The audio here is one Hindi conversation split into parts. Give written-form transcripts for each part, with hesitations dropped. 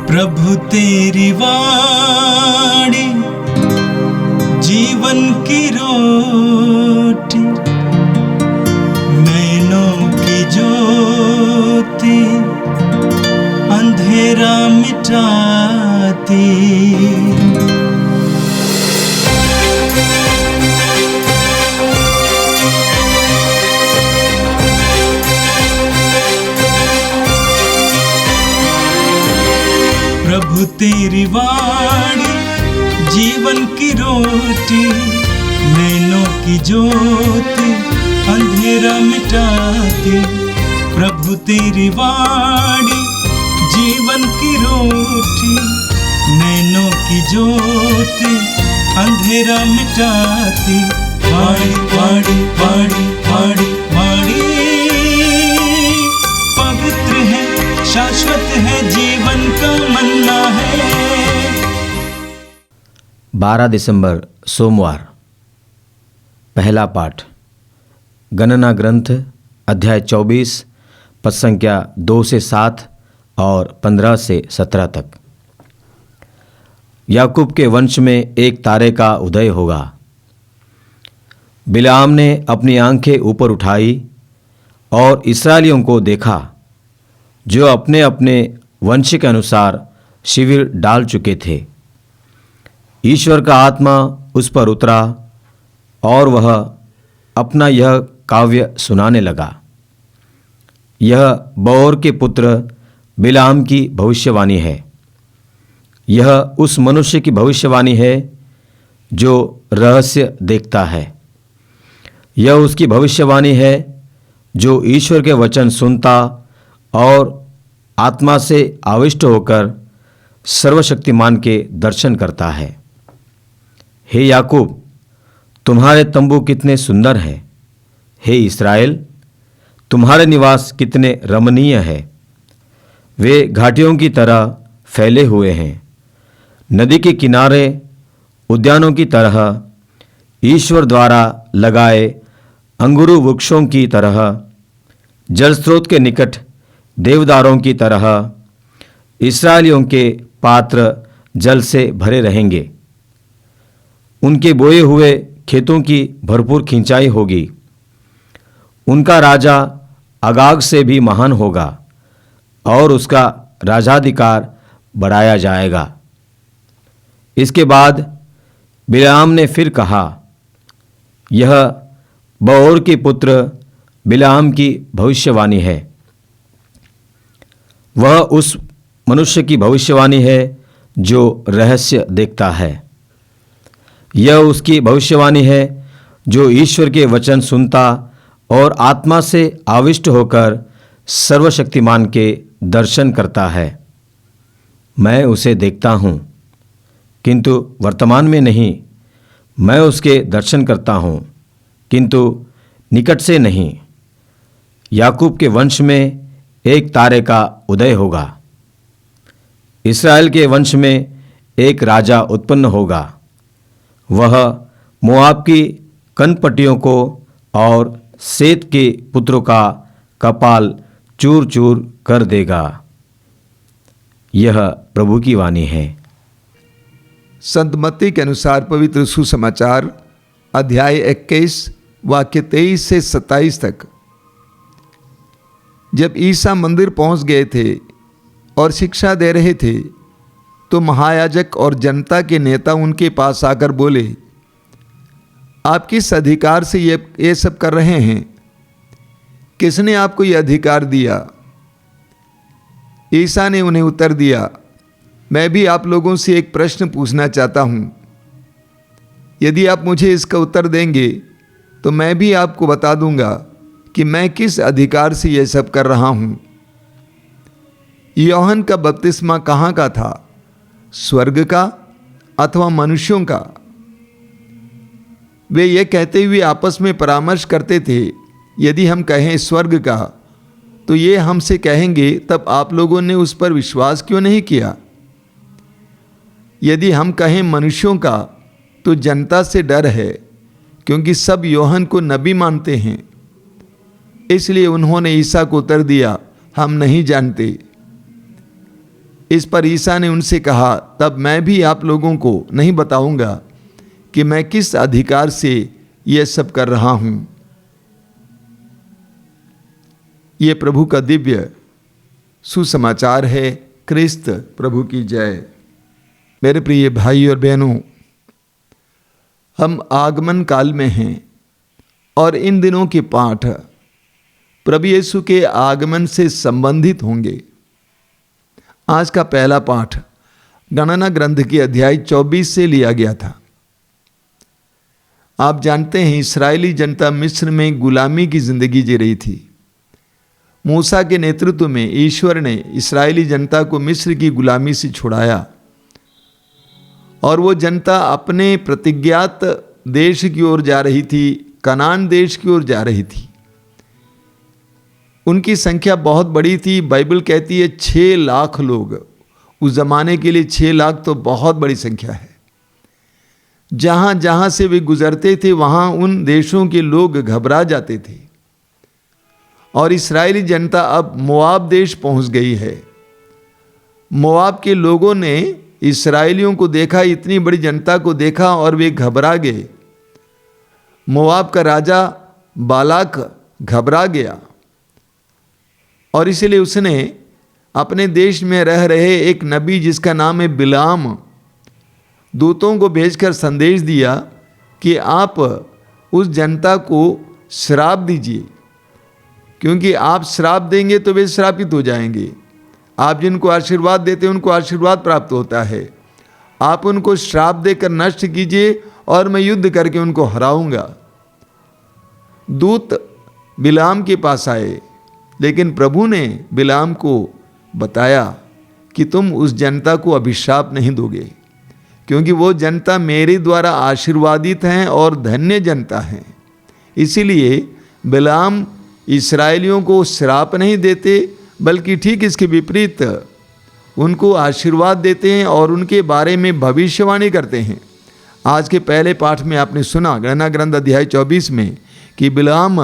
प्रभु तेरी वाणी जीवन की रोटी, नैनों की ज्योति अंधेरा मिटाती। प्रभु तेरी वाणी जीवन की रोटी, नैनों की ज्योति अंधेरा मिटाती। प्रभु तेरी वाणी जीवन की रोटी, नैनों की ज्योति अंधेरा मिटाती। वाणी वाणी वाणी वाणी वाणी पवित्र है, शाश्वत है, जीवन का मन्ना है। 12 दिसंबर सोमवार। पहला पाठ गणना ग्रंथ अध्याय 24 पद संख्या 2 से 7 और 15 से 17 तक। याकूब के वंश में एक तारे का उदय होगा। बिलाम ने अपनी आंखें ऊपर उठाई और इस्राएलियों को देखा जो अपने अपने वंश के अनुसार शिविर डाल चुके थे। ईश्वर का आत्मा उस पर उतरा और वह अपना यह काव्य सुनाने लगा। यह बओर के पुत्र बिलाम की भविष्यवाणी है। यह उस मनुष्य की भविष्यवाणी है जो रहस्य देखता है। यह उसकी भविष्यवाणी है जो ईश्वर के वचन सुनता और आत्मा से आविष्ट होकर सर्वशक्तिमान के दर्शन करता है। हे याकूब, तुम्हारे तंबू कितने सुंदर हैं। हे इस्राएल, तुम्हारे निवास कितने रमणीय हैं। वे घाटियों की तरह फैले हुए हैं, नदी के किनारे उद्यानों की तरह, ईश्वर द्वारा लगाए अंगूरू वृक्षों की तरह, जलस्रोत के निकट देवदारों की तरह इस्राएलियों के पात्र जल से भरे रहेंगे। उनके बोए हुए खेतों की भरपूर खिंचाई होगी। उनका राजा अगाग से भी महान होगा और उसका राजाधिकार बढ़ाया जाएगा। इसके बाद बिलाम ने फिर कहा, यह बओर के पुत्र बिलाम की भविष्यवाणी है। वह उस मनुष्य की भविष्यवाणी है जो रहस्य देखता है। यह उसकी भविष्यवाणी है जो ईश्वर के वचन सुनता और आत्मा से आविष्ट होकर सर्वशक्तिमान के दर्शन करता है। मैं उसे देखता हूँ, किंतु वर्तमान में नहीं। मैं उसके दर्शन करता हूँ, किंतु निकट से नहीं। याकूब के वंश में एक तारे का उदय होगा। इस्राएल के वंश में एक राजा उत्पन्न होगा। वह मोआब की कनपटियों को और सेत के पुत्रों का कपाल चूर चूर कर देगा। यह प्रभु की वाणी है। संत मत्ती के अनुसार पवित्र सुसमाचार अध्याय 21 वाक्य 23 से 27 तक। जब ईसा मंदिर पहुंच गए थे और शिक्षा दे रहे थे, तो महायाजक और जनता के नेता उनके पास आकर बोले, आप किस अधिकार से ये सब कर रहे हैं? किसने आपको ये अधिकार दिया? ईसा ने उन्हें उत्तर दिया, मैं भी आप लोगों से एक प्रश्न पूछना चाहता हूँ। यदि आप मुझे इसका उत्तर देंगे तो मैं भी आपको बता दूंगा कि मैं किस अधिकार से यह सब कर रहा हूँ। यूहन्ना का बपतिस्मा कहाँ का था? स्वर्ग का अथवा मनुष्यों का? वे ये कहते हुए आपस में परामर्श करते थे, यदि हम कहें स्वर्ग का तो ये हमसे कहेंगे, तब आप लोगों ने उस पर विश्वास क्यों नहीं किया? यदि हम कहें मनुष्यों का तो जनता से डर है, क्योंकि सब यूहन्ना को नबी मानते हैं। इसलिए उन्होंने ईसा को उत्तर दिया, हम नहीं जानते। इस पर ईसा ने उनसे कहा, तब मैं भी आप लोगों को नहीं बताऊंगा कि मैं किस अधिकार से यह सब कर रहा हूं। यह प्रभु का दिव्य सुसमाचार है। क्रिस्त प्रभु की जय। मेरे प्रिय भाई और बहनों, हम आगमन काल में हैं और इन दिनों के पाठ प्रभु यीशु के आगमन से संबंधित होंगे। आज का पहला पाठ गणना ग्रंथ की अध्याय 24 से लिया गया था। आप जानते हैं, इस्राएली जनता मिस्र में गुलामी की जिंदगी जी रही थी। मूसा के नेतृत्व में ईश्वर ने इस्राएली जनता को मिस्र की गुलामी से छुड़ाया और वो जनता अपने प्रतिज्ञात देश की ओर जा रही थी, कनान देश की ओर जा रही थी। उनकी संख्या बहुत बड़ी थी। बाइबल कहती है 6 लाख लोग। उस जमाने के लिए 6 लाख तो बहुत बड़ी संख्या है। जहां जहां से वे गुजरते थे वहां उन देशों के लोग घबरा जाते थे। और इस्राएली जनता अब मोआब देश पहुंच गई है। मोआब के लोगों ने इस्राएलियों को देखा, इतनी बड़ी जनता को देखा और वे घबरा गए। मोआब का राजा बालाक घबरा गया और इसलिए उसने अपने देश में रह रहे एक नबी जिसका नाम है बिलाम, दूतों को भेजकर संदेश दिया कि आप उस जनता को श्राप दीजिए, क्योंकि आप श्राप देंगे तो वे श्रापित हो जाएंगे। आप जिनको आशीर्वाद देते हैं उनको आशीर्वाद प्राप्त होता है। आप उनको श्राप देकर नष्ट कीजिए और मैं युद्ध करके उनको हराऊंगा। दूत बिलाम के पास आए, लेकिन प्रभु ने बिलाम को बताया कि तुम उस जनता को अभिशाप नहीं दोगे, क्योंकि वो जनता मेरे द्वारा आशीर्वादित हैं और धन्य जनता हैं। इसीलिए बिलाम इस्राएलियों को श्राप नहीं देते, बल्कि ठीक इसके विपरीत उनको आशीर्वाद देते हैं और उनके बारे में भविष्यवाणी करते हैं। आज के पहले पाठ में आपने सुना गणना ग्रंथ अध्याय 24 में कि बिलाम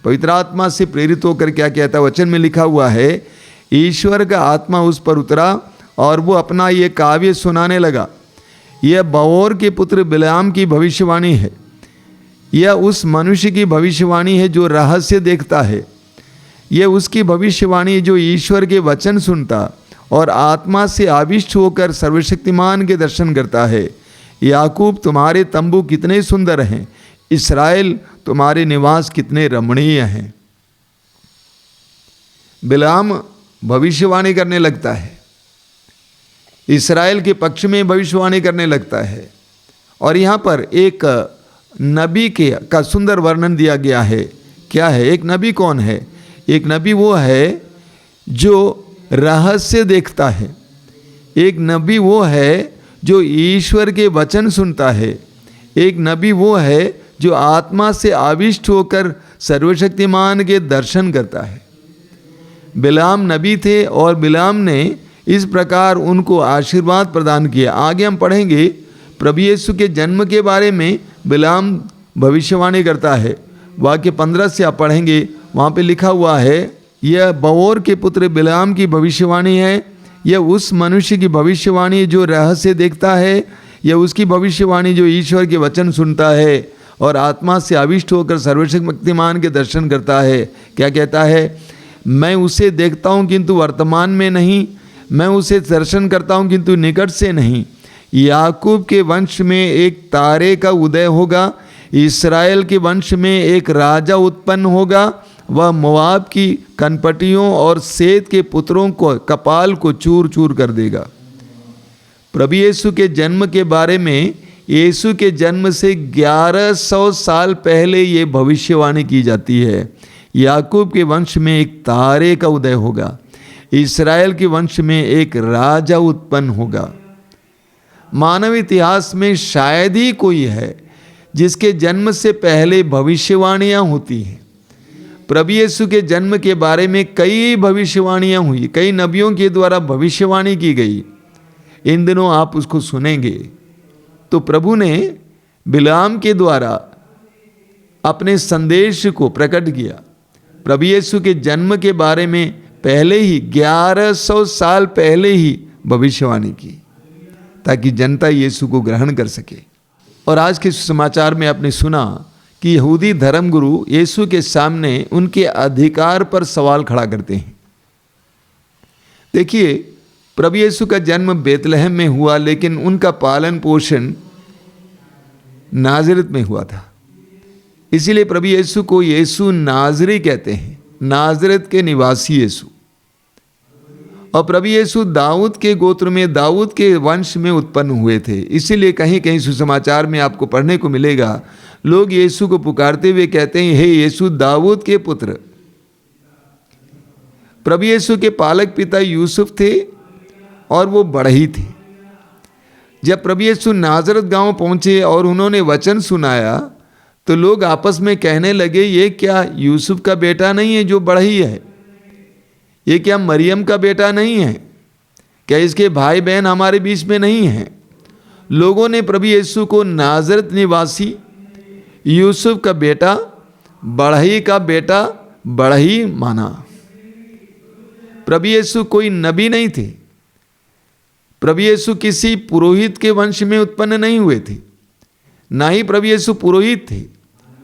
पवित्र आत्मा से प्रेरित होकर क्या कहता है। वचन में लिखा हुआ है, ईश्वर का आत्मा उस पर उतरा और वो अपना ये काव्य सुनाने लगा। यह बओर के पुत्र बिलाम की भविष्यवाणी है। यह उस मनुष्य की भविष्यवाणी है जो रहस्य देखता है। यह उसकी भविष्यवाणी है जो ईश्वर के वचन सुनता और आत्मा से आविष्ट होकर सर्वशक्तिमान के दर्शन करता है। याकूब तुम्हारे तंबू कितने सुंदर हैं, इस्राएल तुम्हारे निवास कितने रमणीय हैं। बिलाम भविष्यवाणी करने लगता है, इस्राएल के पक्ष में भविष्यवाणी करने लगता है। और यहाँ पर एक नबी का सुंदर वर्णन दिया गया है। क्या है? एक नबी कौन है? एक नबी वो है जो रहस्य देखता है। एक नबी वो है जो ईश्वर के वचन सुनता है। एक नबी वो है जो आत्मा से आविष्ट होकर सर्वशक्तिमान के दर्शन करता है। बिलाम नबी थे और बिलाम ने इस प्रकार उनको आशीर्वाद प्रदान किया। आगे हम पढ़ेंगे प्रभु यीशु के जन्म के बारे में बिलाम भविष्यवाणी करता है। वाक्य 15 से आप पढ़ेंगे, वहाँ पे लिखा हुआ है, यह बओर के पुत्र बिलाम की भविष्यवाणी है। यह उस मनुष्य की भविष्यवाणी जो रहस्य देखता है। यह उसकी भविष्यवाणी जो ईश्वर के वचन सुनता है और आत्मा से आविष्ट होकर सर्वशक्तिमान के दर्शन करता है। क्या कहता है? मैं उसे देखता हूँ किंतु वर्तमान में नहीं, मैं उसे दर्शन करता हूँ किंतु निकट से नहीं। याकूब के वंश में एक तारे का उदय होगा, इस्राएल के वंश में एक राजा उत्पन्न होगा। वह मोआब की कनपटियों और सेत के पुत्रों को कपाल को चूर चूर कर देगा। प्रभु यीशु के जन्म के बारे में यीशु के जन्म से 1100 साल पहले ये भविष्यवाणी की जाती है। याकूब के वंश में एक तारे का उदय होगा, इस्राएल के वंश में एक राजा उत्पन्न होगा। मानव इतिहास में शायद ही कोई है जिसके जन्म से पहले भविष्यवाणियाँ होती हैं। प्रभु यीशु के जन्म के बारे में कई भविष्यवाणियाँ हुई, कई नबियों के द्वारा भविष्यवाणी की गई। इन दिनों आप उसको सुनेंगे तो प्रभु ने बिलाम के द्वारा अपने संदेश को प्रकट किया। प्रभु यीशु के जन्म के बारे में पहले ही 1100 साल पहले ही भविष्यवाणी की ताकि जनता यीशु को ग्रहण कर सके। और आज के समाचार में आपने सुना कि यहूदी धर्मगुरु यीशु के सामने उनके अधिकार पर सवाल खड़ा करते हैं। देखिए, प्रभु यीशु का जन्म बेतलहम में हुआ, लेकिन उनका पालन पोषण नाज़रेत में हुआ था। इसीलिए प्रभु यीशु को यीशु नाज़री कहते हैं, नाज़रेत के निवासी यीशु। और प्रभु यीशु दाऊद के गोत्र में, दाऊद के वंश में उत्पन्न हुए थे। इसीलिए कहीं कहीं सुसमाचार में आपको पढ़ने को मिलेगा, लोग यीशु को पुकारते हुए कहते हैं, हे यीशु दाऊद के पुत्र। प्रभु यीशु के पालक पिता यूसुफ थे और वो बढ़ई थे। जब प्रभु यीशु नाज़रेत गांव पहुंचे और उन्होंने वचन सुनाया तो लोग आपस में कहने लगे, ये क्या यूसुफ का बेटा नहीं है जो बढ़ई है? ये क्या मरियम का बेटा नहीं है? क्या इसके भाई बहन हमारे बीच में नहीं हैं? लोगों ने प्रभु यीशु को नाज़रेत निवासी, यूसुफ का बेटा, बढ़ई का बेटा, बढ़ई माना। प्रभु यीशु कोई नबी नहीं थे। प्रभु यीशु किसी पुरोहित के वंश में उत्पन्न नहीं हुए थे, ना ही प्रभु यीशु पुरोहित थे।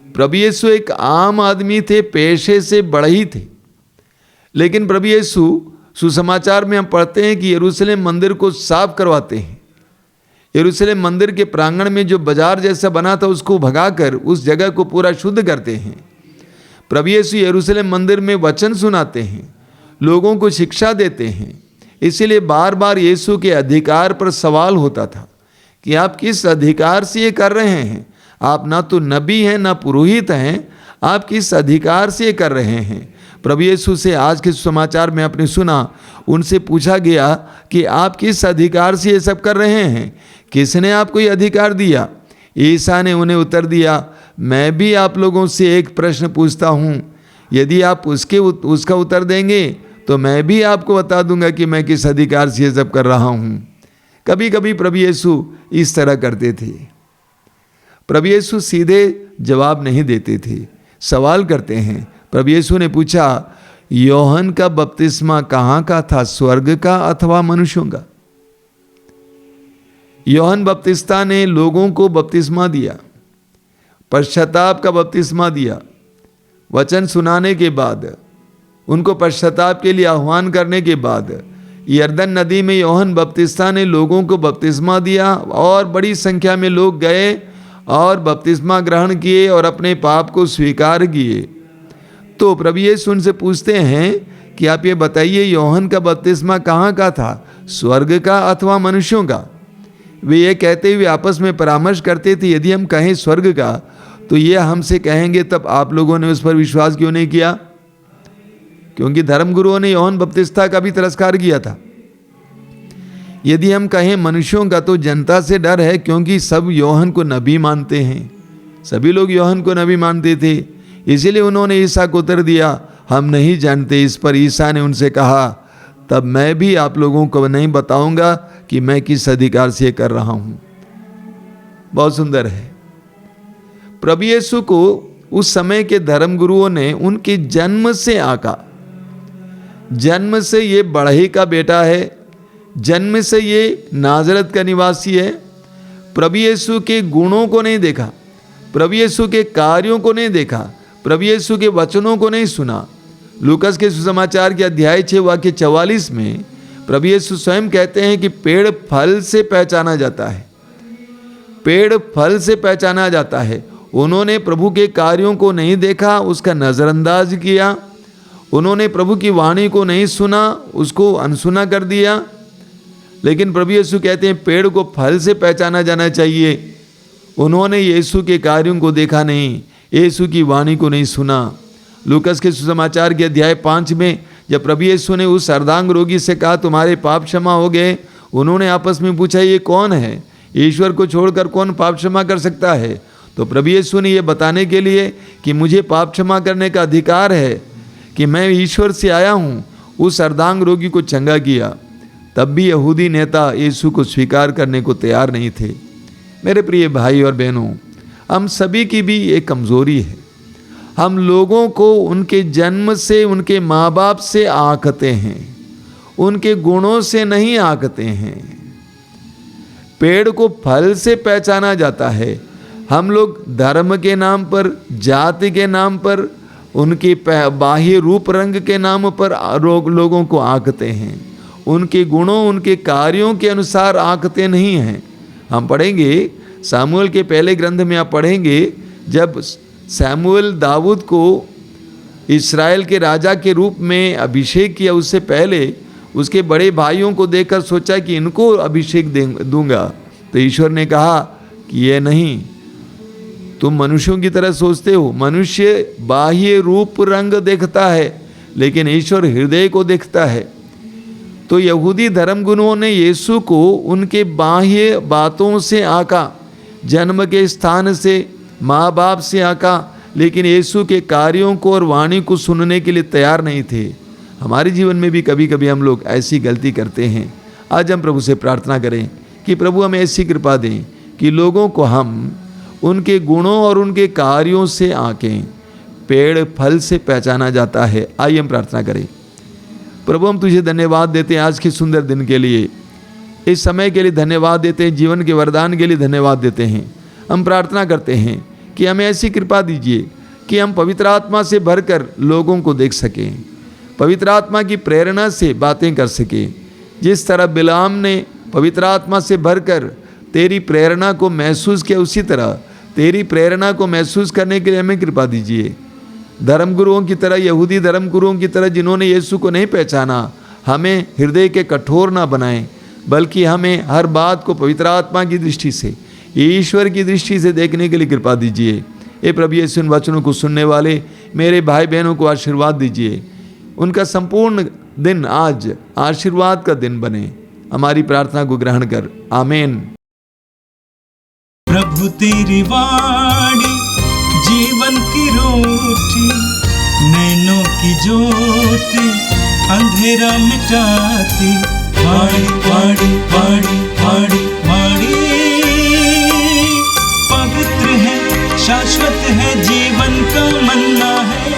प्रभु यीशु एक आम आदमी थे, पेशे से बढ़ई थे। लेकिन प्रभु यीशु, सुसमाचार में हम पढ़ते हैं कि यरूशलेम मंदिर को साफ करवाते हैं। यरूशलेम मंदिर के प्रांगण में जो बाजार जैसा बना था उसको भगाकर उस जगह को पूरा शुद्ध करते हैं। प्रभु यीशु यरूशलेम मंदिर में वचन सुनाते हैं, लोगों को शिक्षा देते हैं। इसीलिए बार बार यीशु के अधिकार पर सवाल होता था कि आप किस अधिकार से ये कर रहे हैं? आप ना तो नबी हैं ना पुरोहित हैं, आप किस अधिकार से ये कर रहे हैं? प्रभु यीशु से आज के समाचार में आपने सुना, उनसे पूछा गया कि आप किस अधिकार से ये सब कर रहे हैं? किसने आपको ये अधिकार दिया? ईसा ने उन्हें उत्तर दिया, मैं भी आप लोगों से एक प्रश्न पूछता हूँ, यदि आप उसका उत्तर देंगे तो मैं भी आपको बता दूंगा कि मैं किस अधिकार से ये सब कर रहा हूँ। कभी कभी प्रभु यीशु इस तरह करते थे। प्रभु यीशु सीधे जवाब नहीं देते थे, सवाल करते हैं। प्रभु यीशु ने पूछा, योहन का बपतिस्मा कहाँ का था, स्वर्ग का अथवा मनुष्यों का? योहन बपतिस्ता ने लोगों को बपतिस्मा दिया, पश्चाताप का बपतिस्मा दिया। वचन सुनाने के बाद, उनको पश्चाताप के लिए आह्वान करने के बाद, यरदन नदी में योहन बपतिस्ता ने लोगों को बपतिस्मा दिया और बड़ी संख्या में लोग गए और बपतिस्मा ग्रहण किए और अपने पाप को स्वीकार किए। तो प्रभु यीशु उनसे पूछते हैं कि आप ये बताइए, योहन का बपतिस्मा कहाँ का था, स्वर्ग का अथवा मनुष्यों का? वे ये कहते हुए आपस में परामर्श करते थे, यदि हम कहें स्वर्ग का तो ये हमसे कहेंगे तब आप लोगों ने उस पर विश्वास क्यों नहीं किया? क्योंकि धर्मगुरुओं ने योहन बपतिस्ता का भी तिरस्कार किया था। यदि हम कहें मनुष्यों का तो जनता से डर है, क्योंकि सब योहन को नबी मानते हैं। सभी लोग योहन को नबी मानते थे। इसीलिए उन्होंने ईसा को उत्तर दिया, हम नहीं जानते। इस पर ईसा ने उनसे कहा, तब मैं भी आप लोगों को नहीं बताऊंगा कि मैं किस अधिकार से कर रहा हूं। बहुत सुंदर है। प्रभु यीशु को उस समय के धर्मगुरुओं ने उनके जन्म से आका, जन्म से ये बढ़ई का बेटा है, जन्म से ये नाज़रेत का निवासी है। प्रभु यीशु के गुणों को नहीं देखा, प्रभु यीशु के कार्यों को नहीं देखा, प्रभु यीशु के वचनों को नहीं सुना। लूकस के सुसमाचार के अध्याय 6 वाक्य 44 में प्रभु यीशु स्वयं कहते हैं कि पेड़ फल से पहचाना जाता है, पेड़ फल से पहचाना जाता है। उन्होंने प्रभु के कार्यों को नहीं देखा, उसका नज़रअंदाज किया। उन्होंने प्रभु की वाणी को नहीं सुना, उसको अनसुना कर दिया। लेकिन प्रभु यीशु कहते हैं पेड़ को फल से पहचाना जाना चाहिए। उन्होंने यीशु के कार्यों को देखा नहीं, यीशु की वाणी को नहीं सुना। लूकस के सुसमाचार के अध्याय 5 में जब प्रभु यीशु ने उस अर्धांग रोगी से कहा तुम्हारे पाप क्षमा हो गए, उन्होंने आपस में पूछा ये कौन है, ईश्वर को छोड़कर कौन पाप क्षमा कर सकता है? तो प्रभु यीशु ने ये बताने के लिए कि मुझे पाप क्षमा करने का अधिकार है, कि मैं ईश्वर से आया हूँ, उस अर्धांग रोगी को चंगा किया। तब भी यहूदी नेता यीशु को स्वीकार करने को तैयार नहीं थे। मेरे प्रिय भाई और बहनों, हम सभी की भी एक कमज़ोरी है। हम लोगों को उनके जन्म से, उनके माँ बाप से आंकते हैं, उनके गुणों से नहीं आंकते हैं। पेड़ को फल से पहचाना जाता है। हम लोग धर्म के नाम पर, जाति के नाम पर, उनके बाह्य रूप रंग के नाम पर लोगों को आंकते हैं। उनके गुणों, उनके कार्यों के अनुसार आंकते नहीं हैं। हम पढ़ेंगे सामुएल के पहले ग्रंथ में, आप पढ़ेंगे जब सामुएल दाऊद को इस्राएल के राजा के रूप में अभिषेक किया, उससे पहले उसके बड़े भाइयों को देखकर सोचा कि इनको अभिषेक दूंगा, तो ईश्वर ने कहा कि ये नहीं, तुम मनुष्यों की तरह सोचते हो। मनुष्य बाह्य रूप रंग देखता है, लेकिन ईश्वर हृदय को देखता है। तो यहूदी धर्मगुरुओं ने यीशु को उनके बाह्य बातों से आंका, जन्म के स्थान से, माँ बाप से आंका, लेकिन यीशु के कार्यों को और वाणी को सुनने के लिए तैयार नहीं थे। हमारे जीवन में भी कभी कभी हम लोग ऐसी गलती करते हैं। आज हम प्रभु से प्रार्थना करें कि प्रभु हमें ऐसी कृपा दें कि लोगों को हम उनके गुणों और उनके कार्यों से आंकें। पेड़ फल से पहचाना जाता है। आइए हम प्रार्थना करें। प्रभु हम तुझे धन्यवाद देते हैं आज के सुंदर दिन के लिए, इस समय के लिए धन्यवाद देते हैं, जीवन के वरदान के लिए धन्यवाद देते हैं। हम प्रार्थना करते हैं कि हमें ऐसी कृपा दीजिए कि हम पवित्र आत्मा से भरकर लोगों को देख सकें, पवित्र आत्मा की प्रेरणा से बातें कर सकें। जिस तरह बिलाम ने पवित्र आत्मा से भरकर तेरी प्रेरणा को महसूस किया, उसी तरह तेरी प्रेरणा को महसूस करने के लिए हमें कृपा दीजिए। धर्मगुरुओं की तरह, यहूदी धर्मगुरुओं की तरह जिन्होंने यीशु को नहीं पहचाना, हमें हृदय के कठोर ना बनाएं, बल्कि हमें हर बात को पवित्र आत्मा की दृष्टि से, ईश्वर की दृष्टि से देखने के लिए कृपा दीजिए। हे प्रभु यीशु, इन वचनों को सुनने वाले मेरे भाई बहनों को आशीर्वाद दीजिए। उनका संपूर्ण दिन आज आशीर्वाद का दिन बने। हमारी प्रार्थना को ग्रहण कर, आमीन। प्रभु तेरी वाणी जीवन की रोटी, नैनों की ज्योति अंधेरा मिटाती। वाणी वाणी वाणी वाणी वाणी पवित्र है, शाश्वत है, जीवन का मन्ना है।